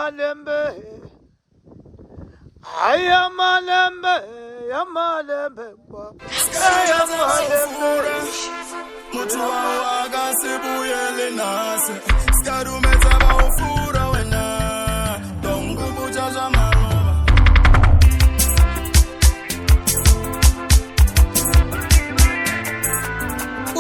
Yamalembe, Ayamalembe, Yamalembe, Ayamalembe. Mutuwa waga sibuyele nase, skarumeza maufura wena, dongu bujaja maloba.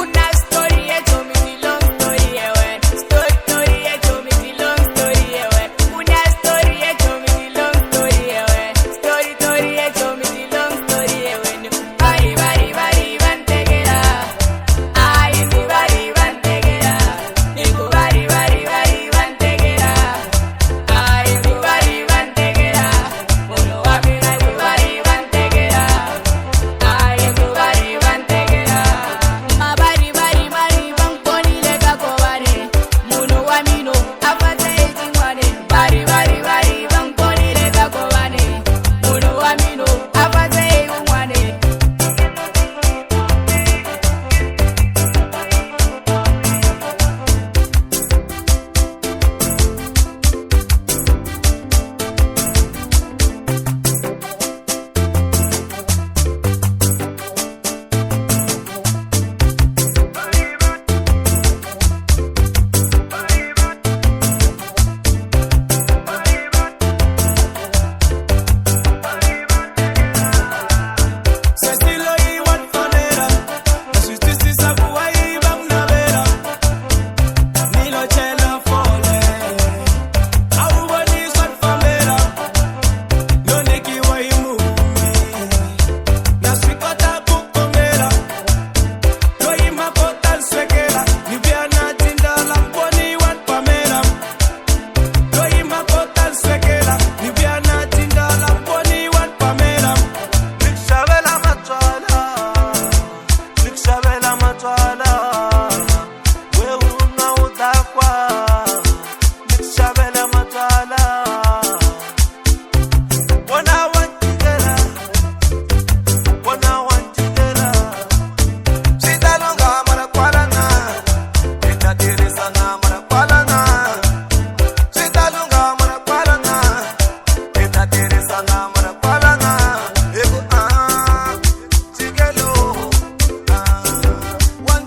Una story hecho mi long story ewe, story hecho mi long story ewe. Una story hecho mi long story ewe, story hecho mi long story ewe. Bari bari bari bantegera, ay mi bari bantegera, niku bari bari bari bantegera, ay mi bari bantegera, uno wa mi bari bantegera, ay mi bari bantegera. Ma bari bari bari bankoni lega ko bari, muno wa mino afate jingwane. Bari bari bari bankoni lega ko bari, muno wa mino afate jingwane. Se estilo igual fanera, la justicia sabuwa ibang navera, Nilo chela fole, auwa ni sot famera, noneki wa imumi, na swikota kukomera, lo ima kotal swekera, ni biana tinda lamponi wan pamera, lo ima kotal swekera, ni biana tinda lamponi wan pamera. Nikushabela matwala, wewe unaudakwa. Nikushabela matwala, wana wantigera, Sitalunga marakwalana, itadirisa marakwalana. Sitalunga marakwalana, itadirisa marakwalana. Ego sigelo, one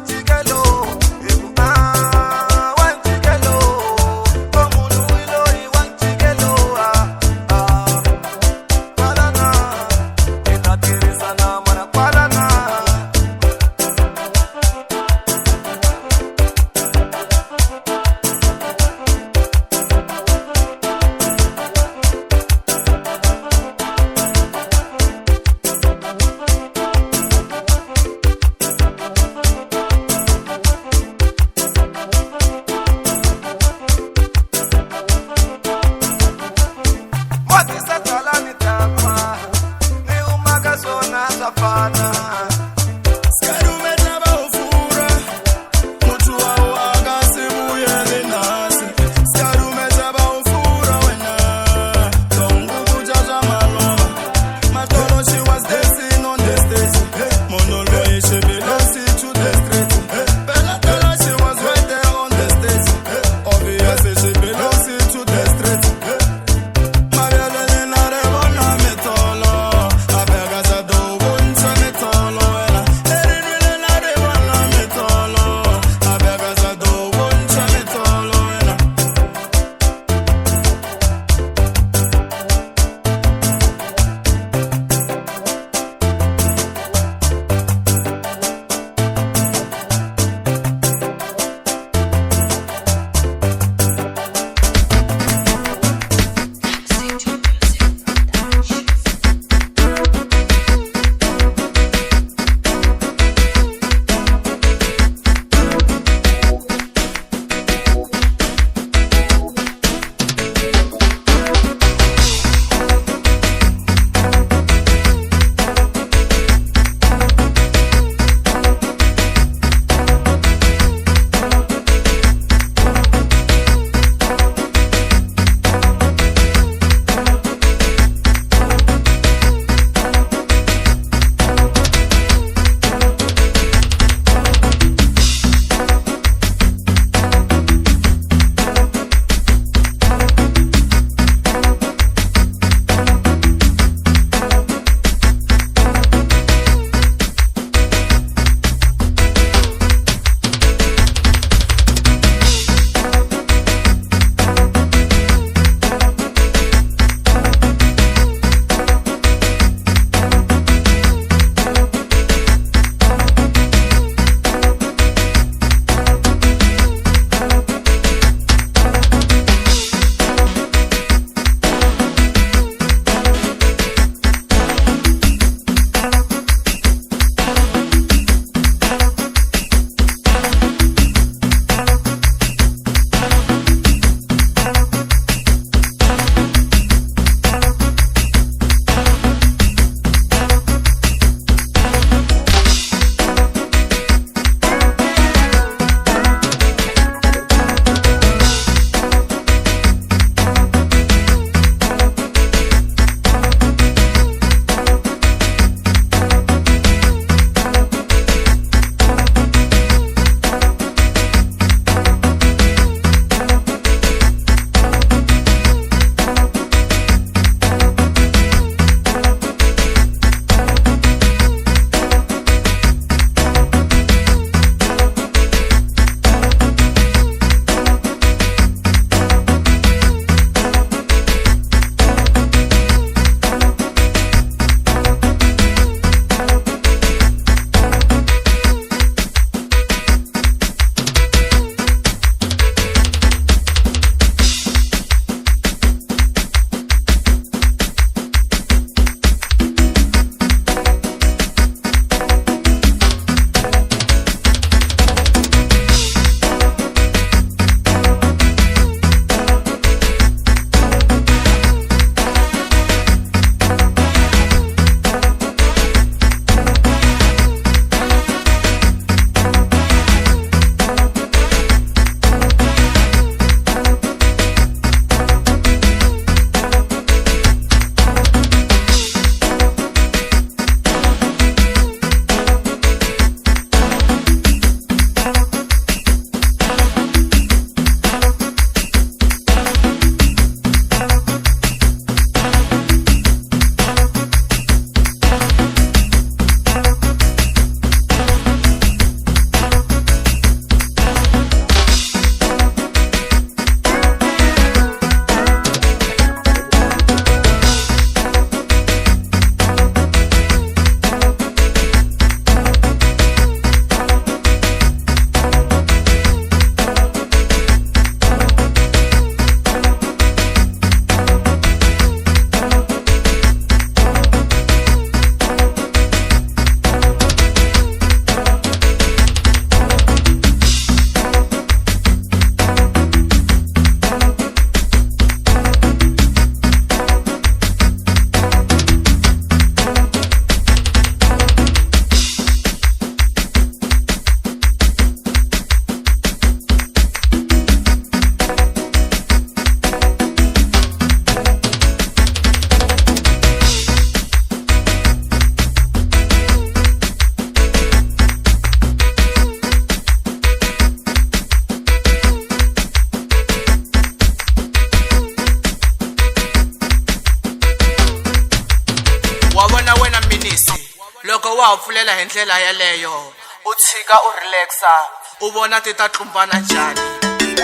wa pfulela hi ndlela yeleyo u tshika u relaxa u vona ti ta tlumbana njhani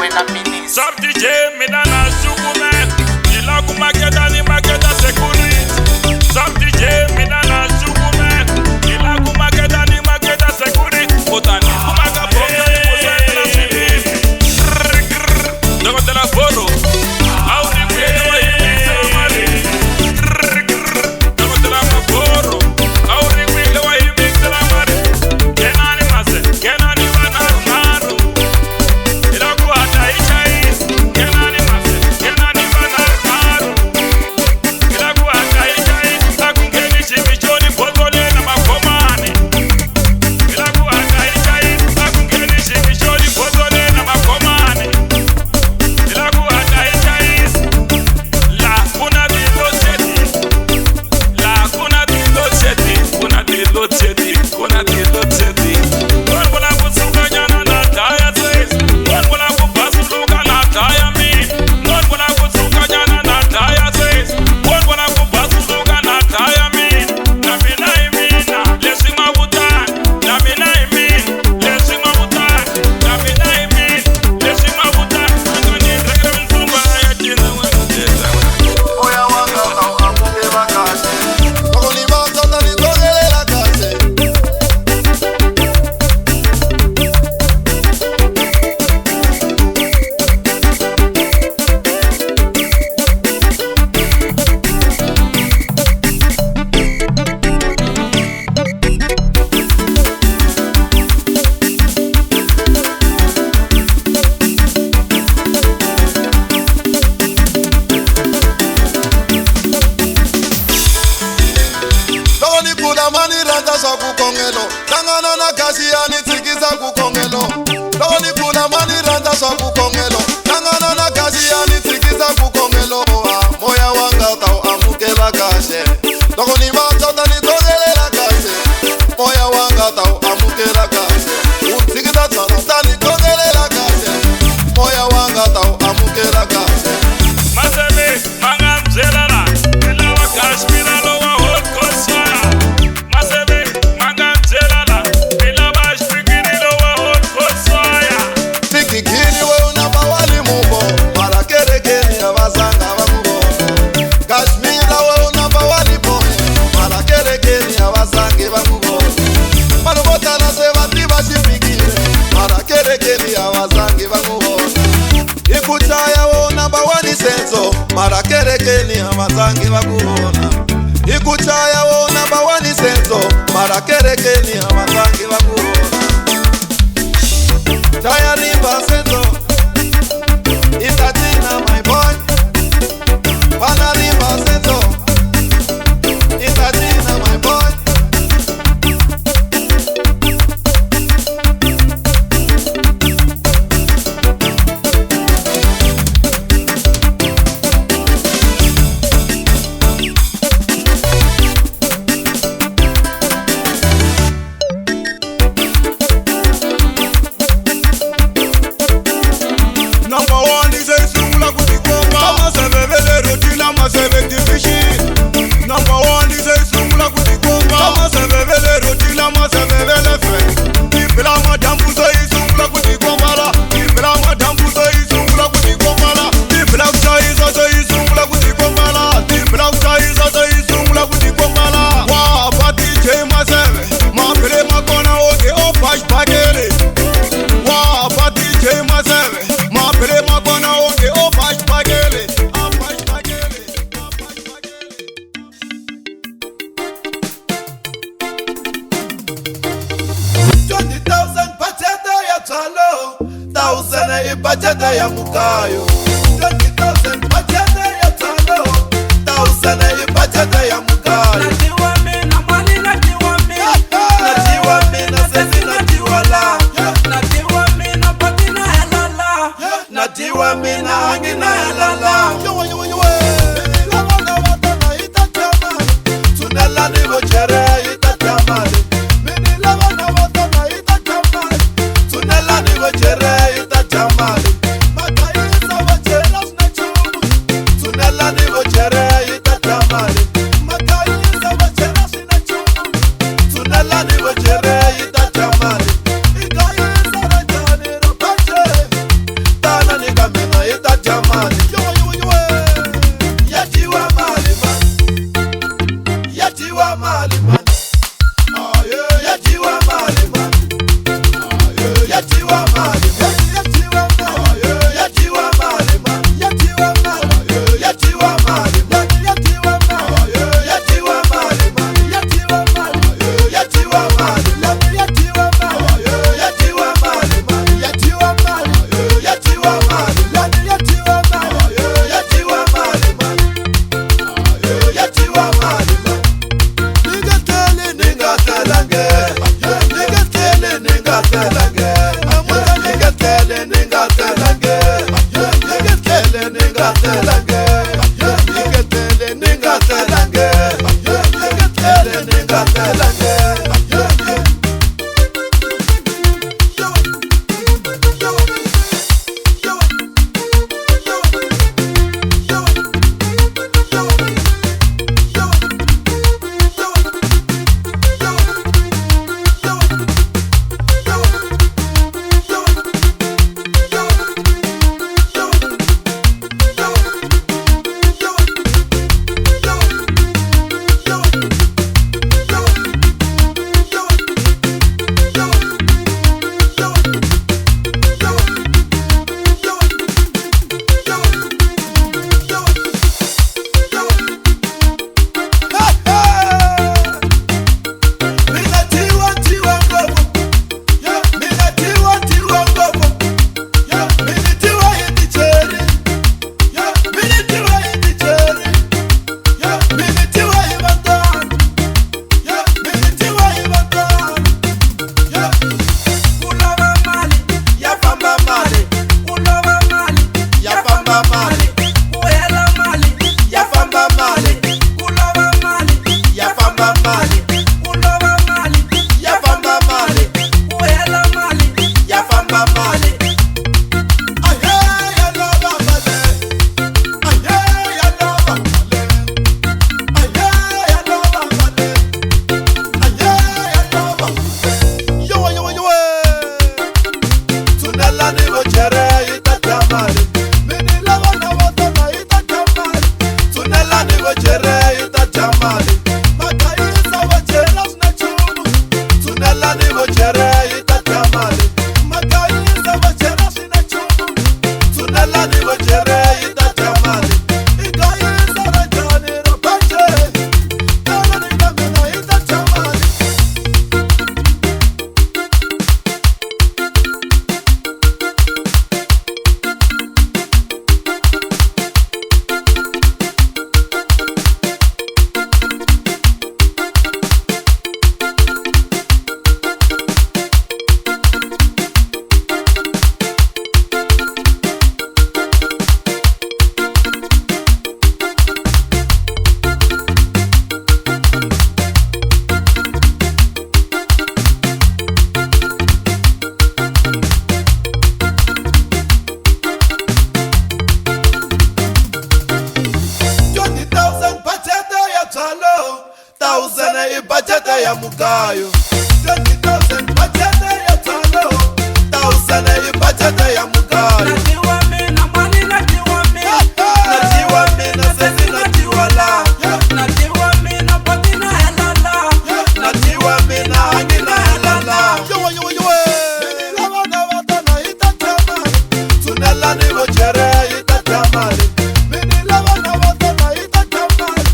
wena minisi Sub DJ mina na shukume nila ku maketa ni maketa security Sub DJ mina na shukume nila ku maketa ni maketa security Utani kumaka bonga ni kusela sibisi Dogo de la foro Au ni kwele wa himisa mari Dogo de la foro Au ni kwele wa himisa mari Kenani mase, kenani wanaru maru Ila kuhata ichais Kenani mase, kenani wanaru maru Ila kuhata ichais Akungeni shimichoni potole na makomane Ila kuhata ichais Akungeni shimichoni potole na makomane Ila kuhata ichais La kuna dilo cheti La kuna dilo cheti Kuna dilo cheti Kuna dilo cheti Kwa kuna kusuka nyana na taya tsays Kwa kuna kupasuluka na taya mi Kwa kuna kusuka nyana na taya tsays Kwa kuna kupasuluka na taya mi Na mina imina Lesi mabutan Na mina imin Lesi mabutan Na mina imin Lesi mabutan Angani rekre mzumba ya jina wano jeta Moya wanga amuke bakashe Bakoni bakata ni kogelela kashe Bakoni kuna mani randa sa kukongelo Tangana na kasi yani tikiza kukongelo Bakoni kuna mani randa sa kukongelo Tangana na kasi yani tikiza kukongelo Moya wanga tau amuke bakashe Bakoni bakata ni kogelela kashe Moya wanga tau amuke bakashe Untikita tsanata ni kogelela kashe Moya wanga tau amuke bakashe Masebe, manga mzelala Ila wa Kashmira lo wa hot koswaya Masebe, manga mzelala Ila wa shpikini lo wa hot koswaya Tikikini we unabawali mubo Mara kere kere ya basanga bamubo Kashmira we unabawali boye Mara kere kere ya basange bamubo Manu bota na se bati bashipikire Mara kere kere ya basange bamubo Ikuchaya we unabawali senso Mara kere kere ya basange bakubona Ikuchaya we unabawali senso Mara kere kere ya basange bakubona Chaya rimba senso Itatina my boy Wana rimba senso Itatina my boy Number one is a sungula kutikomba Masebebele rotila masebe tifishi Number one is a sungula kutikomba Masebebele rotila masebebele fe Ibila madambuzo isungula kutikomba la Ibila madambuzo isungula kutikomba la Ibila kuchaiza zo isungula kutikomba la Ibila kuchaiza zo isungula kutikomba la Wa pati che masebe Mapele makona oge opash bagere Wa pati che masebe Mapele makona oge opash bagere Opash bagere Opash bagere 20,000 pachete ya chalo 1,000 ipachete ya mukayo 20,000 pachete ya chalo 1,000 ipachete ya mukayo Najiwa mina mali najiwa mina Najiwa mina sesi najiwa la Najiwa mina patina helala Najiwa mina hangina helala Tunela ni vochere itatamani Tunela ni vochere itatamani Mataisa vochere sinachumu Tunela ni vochere itatamani Mataisa vochere sinachumu Tunela ya mugayo 20,000 bajete ya talo 1,000 yi bajete ya mugayo Natiwa mina mani natiwa mina natiwa mina sesi natiwa la Natiwa mina patina helala natiwa mina angina helala yowe yowe yowe mini lava na watana itatamani tunela ni vochere itatamani mini lava na watana itatamani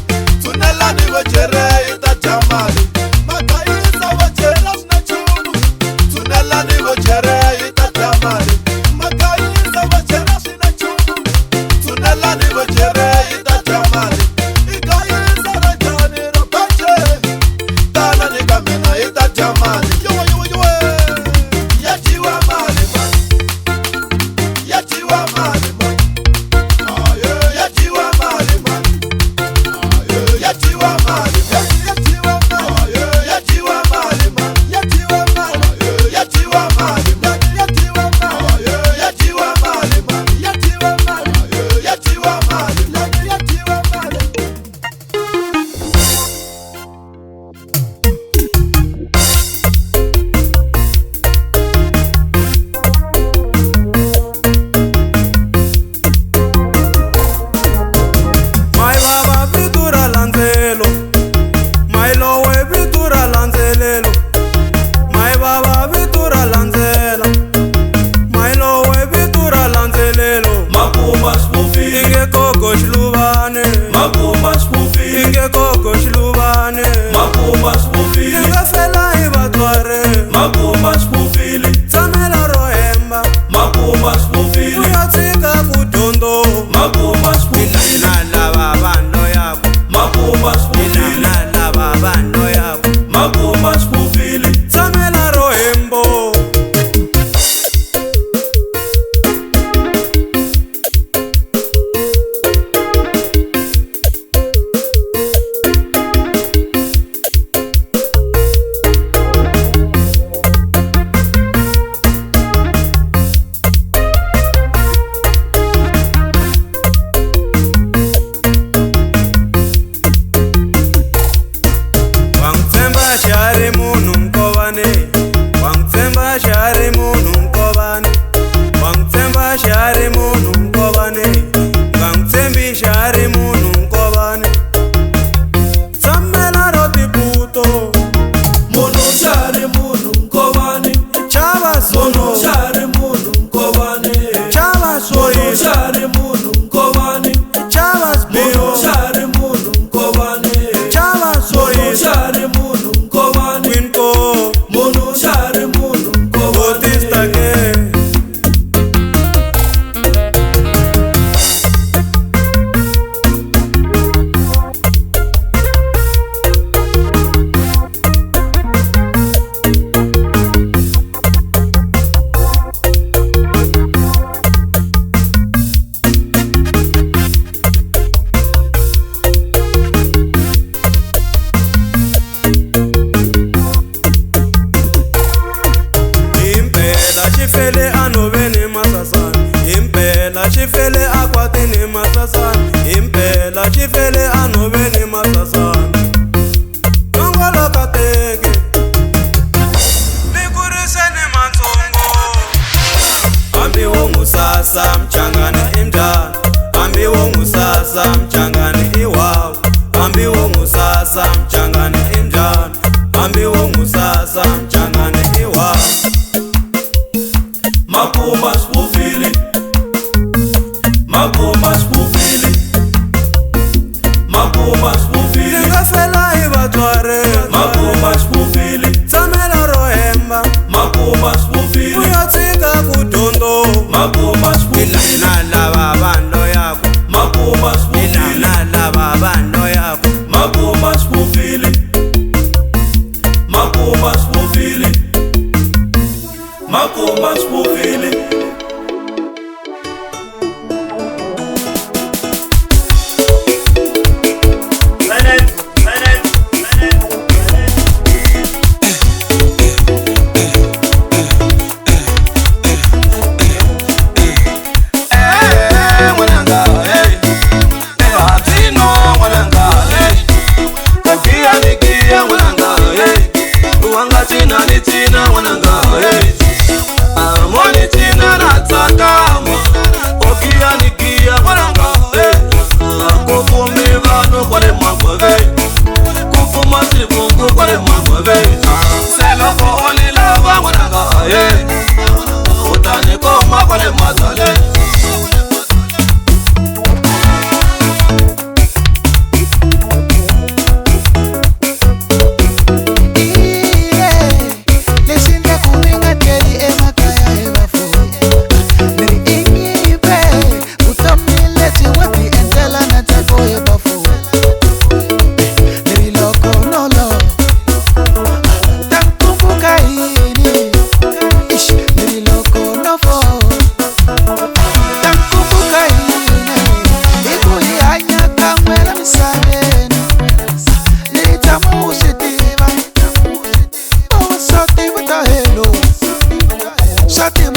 tunela ni vochere itatamani makaisa vochere sina chunu tunela ni vochere itatamani makaisa vochere sina chunu tunela ni vochere itatamani ikaisa rajani rapache tana ni kamina itatamani yowe yowe yowe yatiwa mali man yatiwa mali man yatiwa mali man yatiwa mali yatiwa mali yatiwa mali man yatiwa mali yatiwa mali man yatiwa mali yatiwa mali man yatiwa mali yatiwa mali man yatiwa mali Mai baba vitura lanzelo, mai lowe vitura lanzelelo, mai baba vitura lanzela, mai lowe vitura lanzelelo. Makuma spufile, Inge koko shlubane, makuma spufile, inge koko shlubane, makuma spufile, inge fela ibatware, makuma spufile, tsamela rohemba, makuma spufile, uyatsika kudondo, makuma spufile, lava bando yako, makuma spufile, lava bando yako, makuma spufile, tsamela rohembo. Wangtsemba shari munhu mkovane, wangtsemba shari munhu mkovane, wangtsemba shari munhu mkovane, ngangtsembi shari munhu mkovane. Tsamela roti puto, munu shari munu nkovane, chava munu sono, shari munu nkovane, chava munu soyi, shari munu nkovane, chava munu spio, shari munu nkovane, chava munu soyi, shari munu nkovane, winko, munu shari munu nkovane. otistake. Impela chifele anovene masasana, impela chifele akwatene masasana, impela chifele anovene masasana. Nongolo kateke, mikurisene mansongo. Ambi wongusasa mchangane imdana, ambi wongusasa mchangane iwawu, ambi wongusasa mchangane imdana, ambi wongusasa mchangane iwawu. Makuma spufile, makuma spufile, makuma spufile, Ngafela ibatware, makuma spufile, tsamela rohemba, makuma spufile, uyatsika kudondo. makuma spufile, Lava bando yako, makuma spufile, lava bando yako, makuma spufile, makuma spufile, makuma spufile. Nikia mwananga,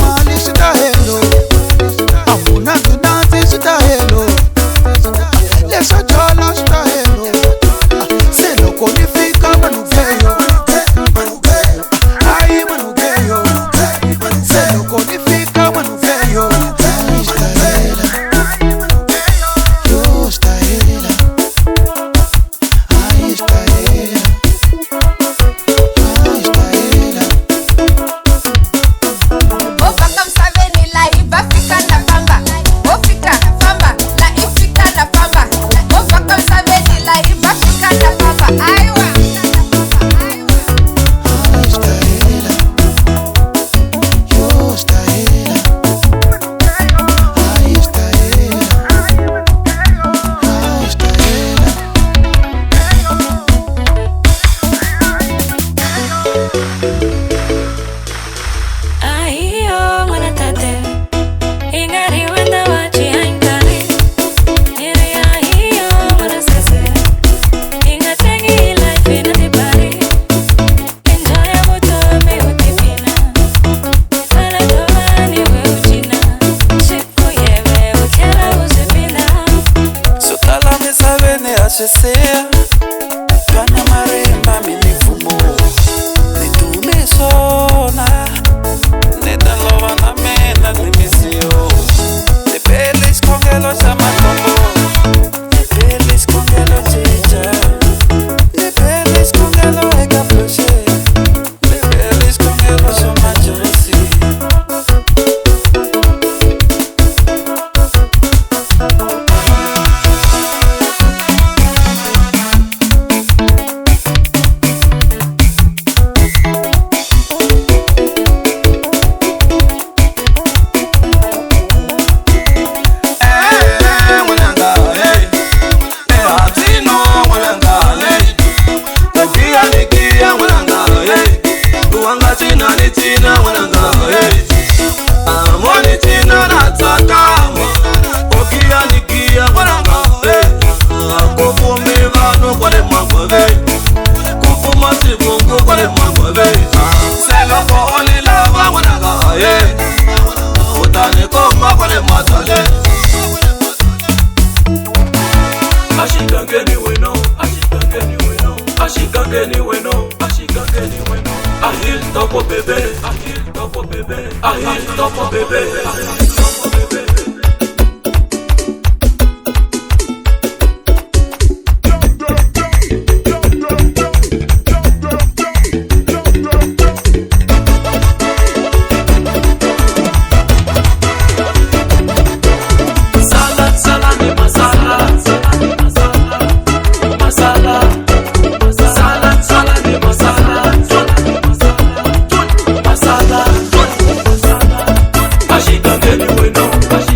mali sitahelo, amunandi nansi sitahelo, leswa jala sitahelo, seloko nifika manukeyo, ayi manukeyo, seloko nifika manukeyo, sitahela, yo sitahela, ayi sitahela, ayi sitahela. Ofaka msaveni la iba fika na pamba. Ofika pamba la ifika na pamba. Ofaka msaveni la iba fika na pamba. Aiwa. Stahela, yo stahela, ay stahela, ay stahela. Ayo mwana tate, ingari wenda wachi haingari. Niri ayo mwana sese, ingatengi life ina dibari. Enjoy abuto me utipina, wala tomani we uchina. Shiku yewe utiara usipina. Sukala misavene asesea, kana maremba minifumo. Nitume sona, nitalova na mena nimisio. Nipelis kongelo sa matombo, nipelis kongelo chicha. Nipelis kongelo ega ploshe, nipelis kongelo sa majosi. Ashika anyway, no.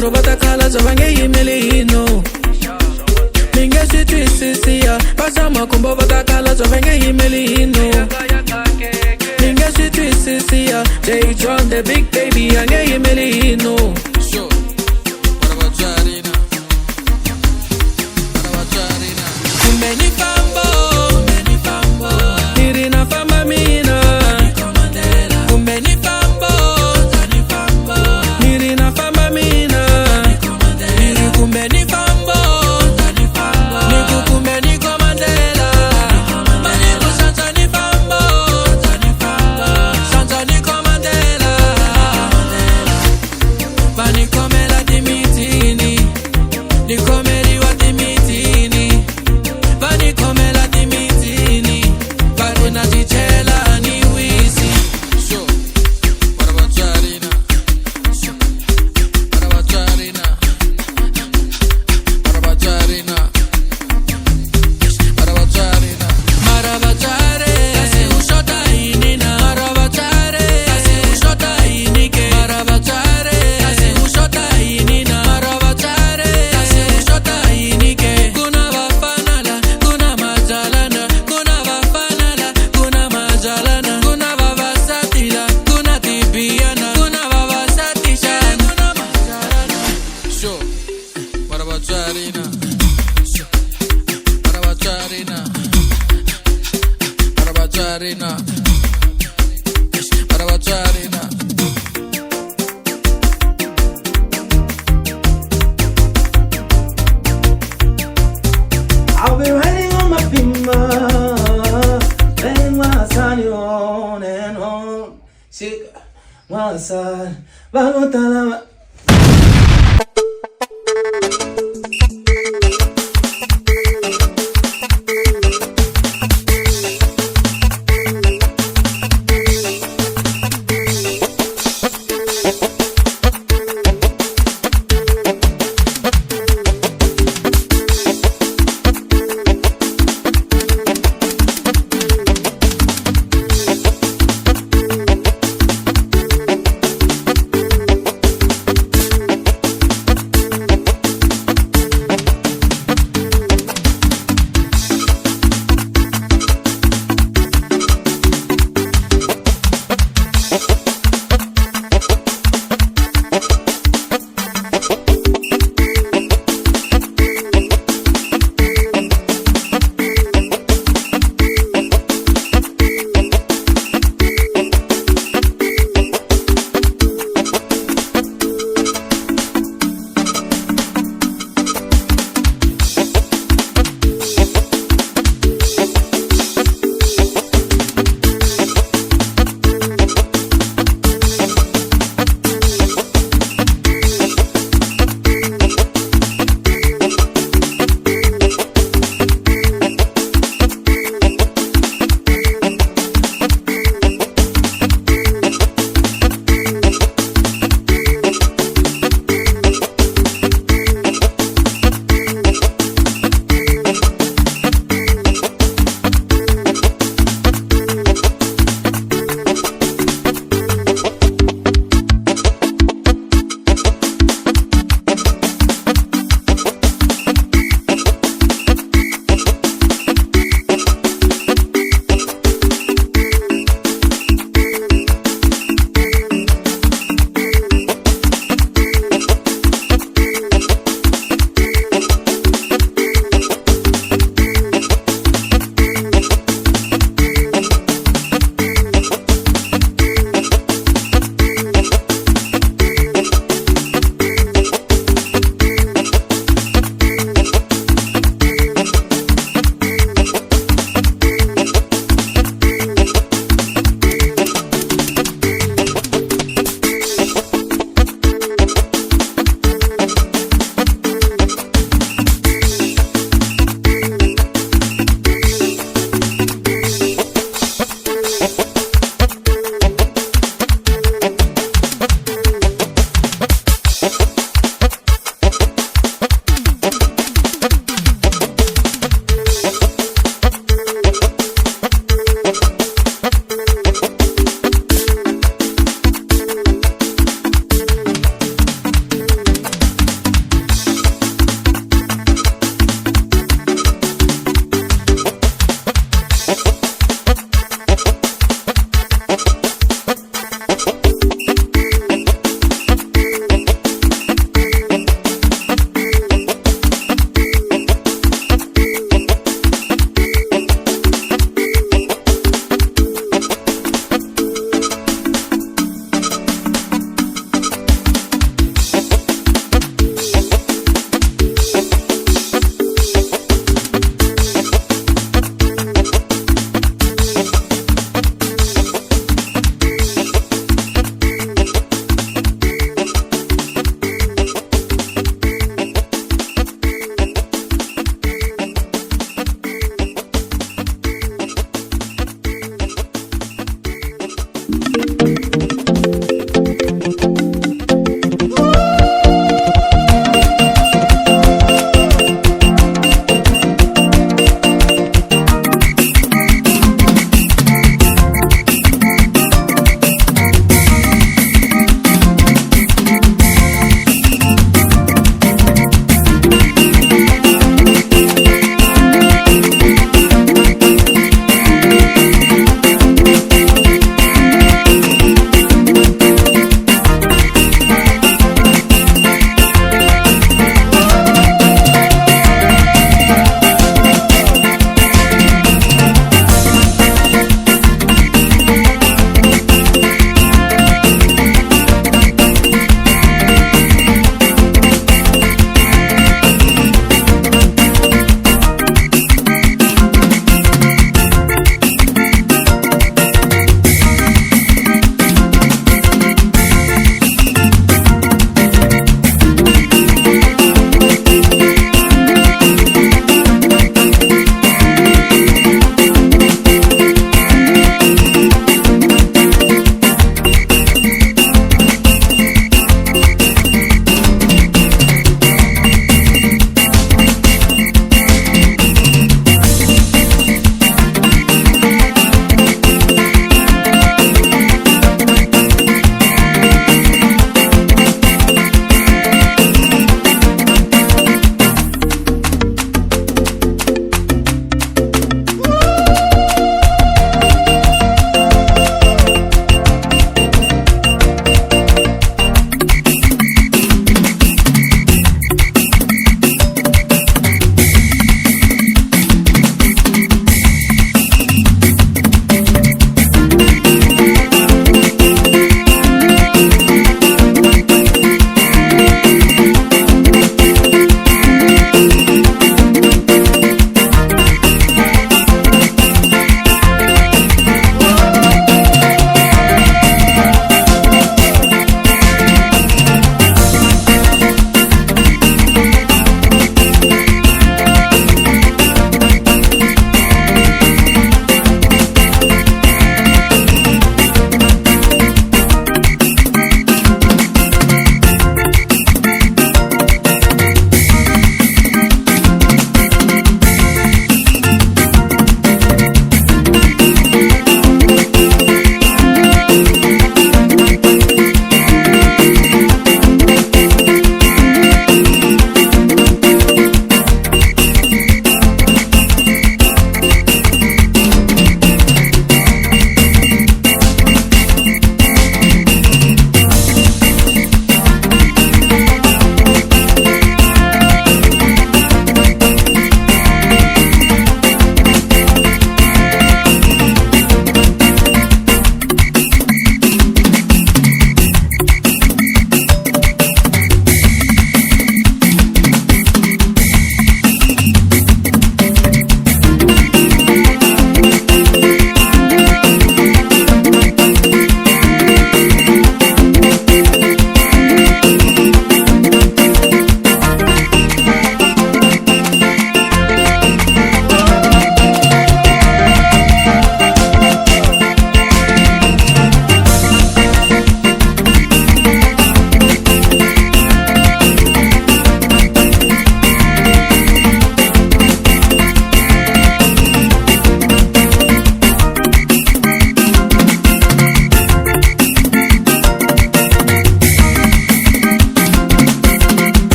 trovata cala giovange yimelino Ninge si twisisia Pasama kumbo vata cala giovange yimelino Ninge si twisisia Jay John the big baby ange yimelino Kumeni fambo Nirina fama mina Kumeni fambo Nirina fama mina Niri kumeni fambo Niku kumeni komandela Maniku santani fambo Santani komandela Manikomela dimitini Nikomeri wa dimitini Vanikomela dimitini Varuna tichela ni wisi Sho Marabacharina Sho Marabacharina Marabacharina Marabacharina Marabachare Kasi ushota inina Marabachare Kasi ushota inike Marabachare Kasi ushota inina Marabachare Kasi ushota inike Kuna vafanala Kuna majalana Kuna vafanala Kuna majalana Kuna vavasatila Kuna tibiana Kuna vavasatisha Kuna majalana Sho Marabacharina Sho Marabacharina Marabacharina Marabacharina I'll be riding on my pimma, playing my sunny on and on. Shake my side, Bagotala.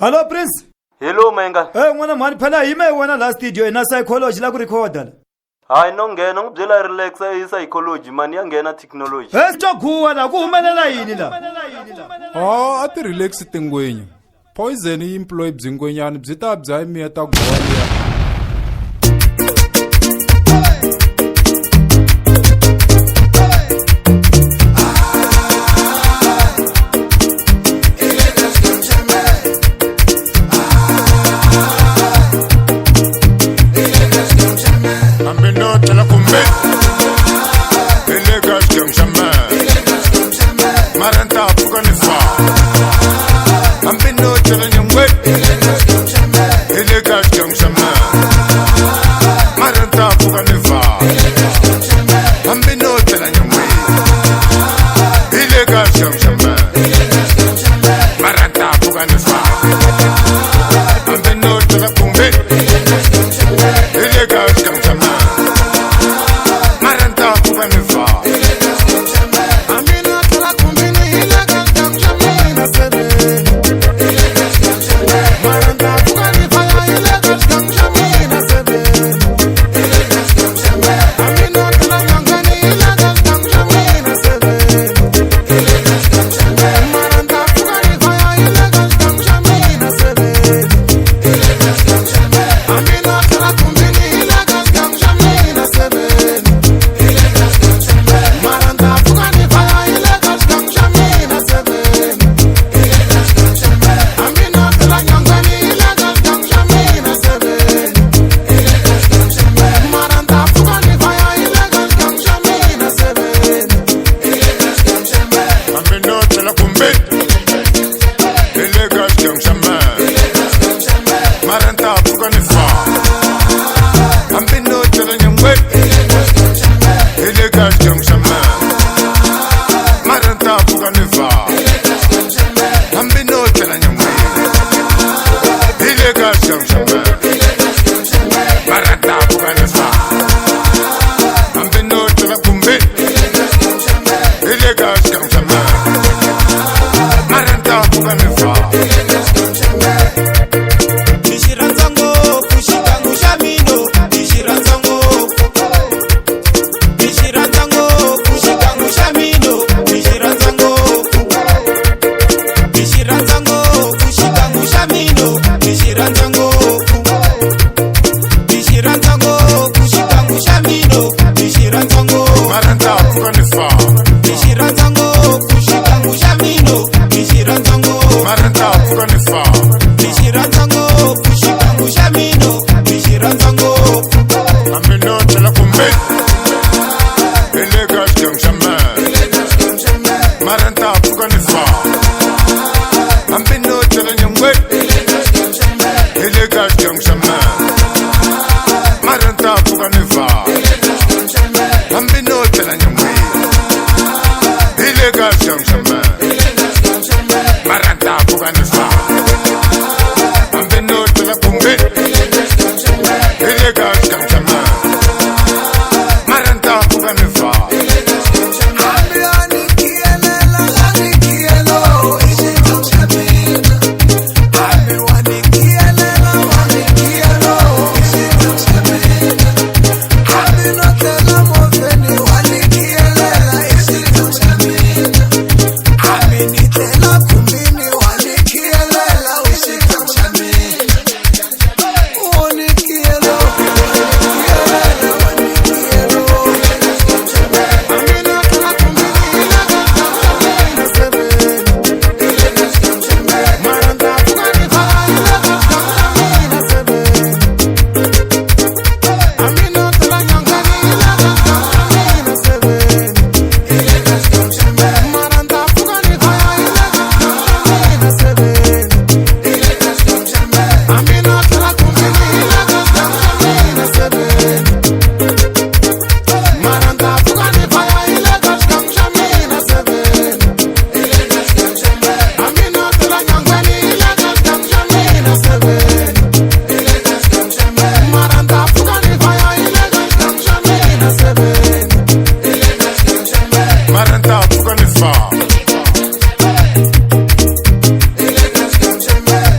Hello Prince. Hello Menga. N'wana mani phela yime wena la studio ina psychology la ku recorda la. Hayi nongena ngibyela relax hi psychology mani yangena technology. Sitoghuwa la ku humelela yini la? A ti relax tingwenya. Poison yi employ bzingwenyana byi ta bya imiya ta gwa.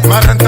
Maranta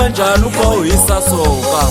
Kanjani ukhawisa soka